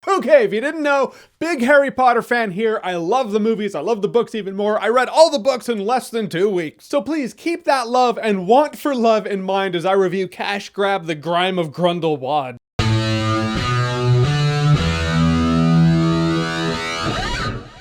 Okay, if you didn't know, big Harry Potter fan here. I love the movies, I love the books even more. I read all the books in less than 2 weeks. So please keep that love and want for love in mind as I review Cash Grab: The Grime of Grindelwald.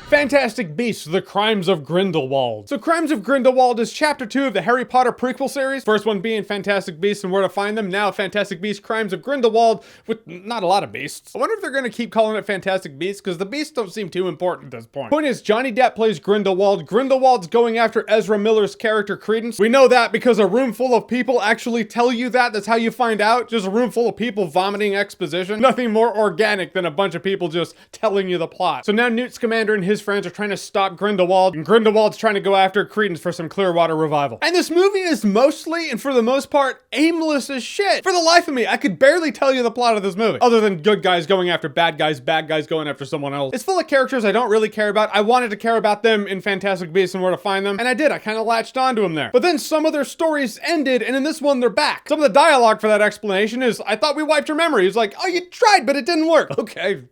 Fantastic Beasts: The Crimes of Grindelwald. So Crimes of Grindelwald is chapter 2 of the Harry Potter prequel series. First one being Fantastic Beasts and Where to Find Them. Now Fantastic Beasts: Crimes of Grindelwald, with not a lot of beasts. I wonder if they're going to keep calling it Fantastic Beasts, because the beasts don't seem too important at this point. Point is, Johnny Depp plays Grindelwald. Grindelwald's going after Ezra Miller's character Credence. We know that because a room full of people actually tell you that. That's how you find out. Just a room full of people vomiting exposition. Nothing more organic than a bunch of people just telling you the plot. So now Newt Scamander and his friends are trying to stop Grindelwald, and Grindelwald's trying to go after Credence for some Clearwater revival. And this movie is mostly, and for the most part, aimless as shit. For the life of me, I could barely tell you the plot of this movie, other than good guys going after bad guys going after someone else. It's full of characters I don't really care about. I wanted to care about them in Fantastic Beasts and Where to Find Them, and I did. I kind of latched onto them there. But then some of their stories ended, and in this one, they're back. Some of the dialogue for that explanation is, I thought we wiped your memory. It's like, oh, you tried, but it didn't work. Okay,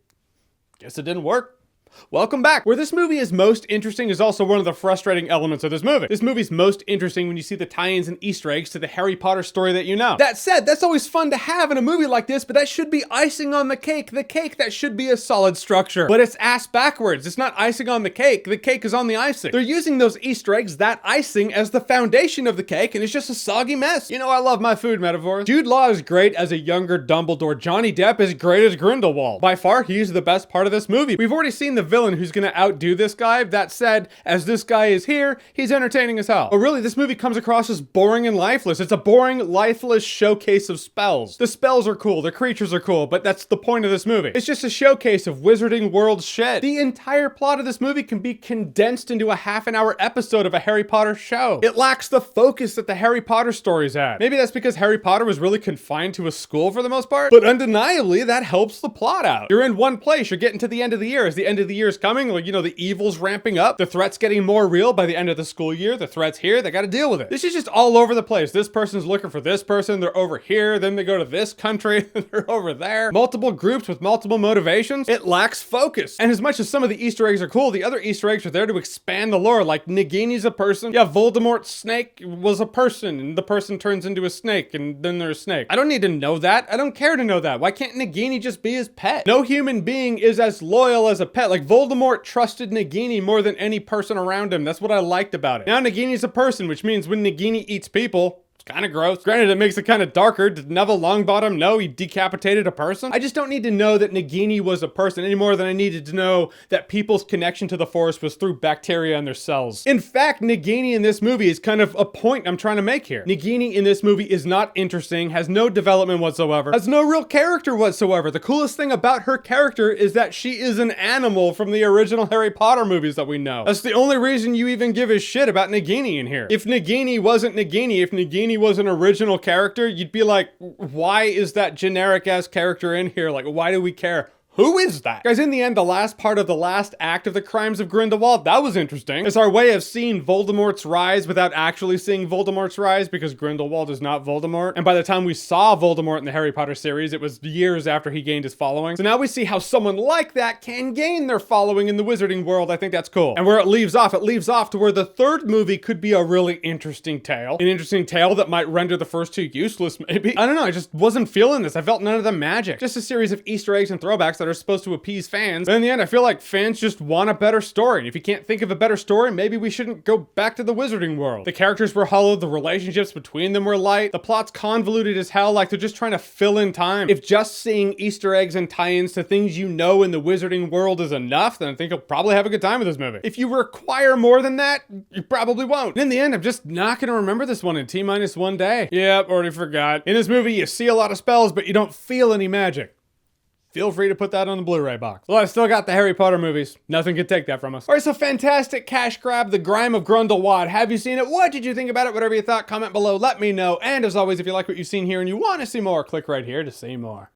guess it didn't work. Welcome back. Where this movie is most interesting is also one of the frustrating elements of this movie. This movie's most interesting when you see the tie-ins and Easter eggs to the Harry Potter story that you know. That said, that's always fun to have in a movie like this, but that should be icing on the cake that should be a solid structure. But it's ass backwards. It's not icing on the cake is on the icing. They're using those Easter eggs, that icing, as the foundation of the cake, and it's just a soggy mess. You know, I love my food metaphors. Jude Law is great as a younger Dumbledore. Johnny Depp is great as Grindelwald. By far, he's the best part of this movie. We've already seen the villain who's gonna outdo this guy. That said, as this guy is here, he's entertaining as hell. But really, this movie comes across as boring and lifeless. It's a boring, lifeless showcase of spells. The spells are cool, the creatures are cool, but that's the point of this movie. It's just a showcase of Wizarding World shit. The entire plot of this movie can be condensed into a half-an-hour episode of a Harry Potter show. It lacks the focus that the Harry Potter stories had. Maybe that's because Harry Potter was really confined to a school for the most part, but undeniably, that helps the plot out. You're in one place, you're getting to the end of the year. As the end of the year is coming, like, you know, the evil's ramping up, the threat's getting more real by the end of the school year, the threat's here, they gotta deal with it. This is just all over the place. This person's looking for this person, they're over here, then they go to this country, they're over there. Multiple groups with multiple motivations. It lacks focus. And as much as some of the Easter eggs are cool, the other Easter eggs are there to expand the lore, like Nagini's a person. Yeah, Voldemort's snake was a person, and the person turns into a snake, and then they're a snake. I don't need to know that. I don't care to know that. Why can't Nagini just be his pet? No human being is as loyal as a pet. Like, Voldemort trusted Nagini more than any person around him. That's what I liked about it. Now Nagini's a person, which means when Nagini eats people, kind of gross. Granted, it makes it kind of darker. Did Neville Longbottom know he decapitated a person? I just don't need to know that Nagini was a person any more than I needed to know that people's connection to the Force was through bacteria in their cells. In fact, Nagini in this movie is kind of a point I'm trying to make here. Nagini in this movie is not interesting, has no development whatsoever, has no real character whatsoever. The coolest thing about her character is that she is an animal from the original Harry Potter movies that we know. That's the only reason you even give a shit about Nagini in here. If Nagini wasn't Nagini, if Nagini was an original character, you'd be like, why is that generic ass character in here? Like, why do we care? Who is that? Guys, in the end, the last part of the last act of the Crimes of Grindelwald, that was interesting. It's our way of seeing Voldemort's rise without actually seeing Voldemort's rise, because Grindelwald is not Voldemort. And by the time we saw Voldemort in the Harry Potter series, it was years after he gained his following. So now we see how someone like that can gain their following in the Wizarding World. I think that's cool. And where it leaves off to where the third movie could be a really interesting tale. An interesting tale that might render the first two useless, maybe. I don't know, I just wasn't feeling this. I felt none of the magic. Just a series of Easter eggs and throwbacks that are supposed to appease fans. But in the end, I feel like fans just want a better story. And if you can't think of a better story, maybe we shouldn't go back to the Wizarding World. The characters were hollow, the relationships between them were light, the plot's convoluted as hell, like they're just trying to fill in time. If just seeing Easter eggs and tie-ins to things you know in the Wizarding World is enough, then I think you'll probably have a good time with this movie. If you require more than that, you probably won't. And in the end, I'm just not gonna remember this one in T-1 day. Yep, already forgot. In this movie, you see a lot of spells, but you don't feel any magic. Feel free to put that on the Blu-ray box. Well, I still got the Harry Potter movies. Nothing can take that from us. All right, so fantastic Cash Grab: The Grime of Grindelwald. Have you seen it? What did you think about it? Whatever you thought, comment below, let me know. And as always, if you like what you've seen here and you want to see more, click right here to see more.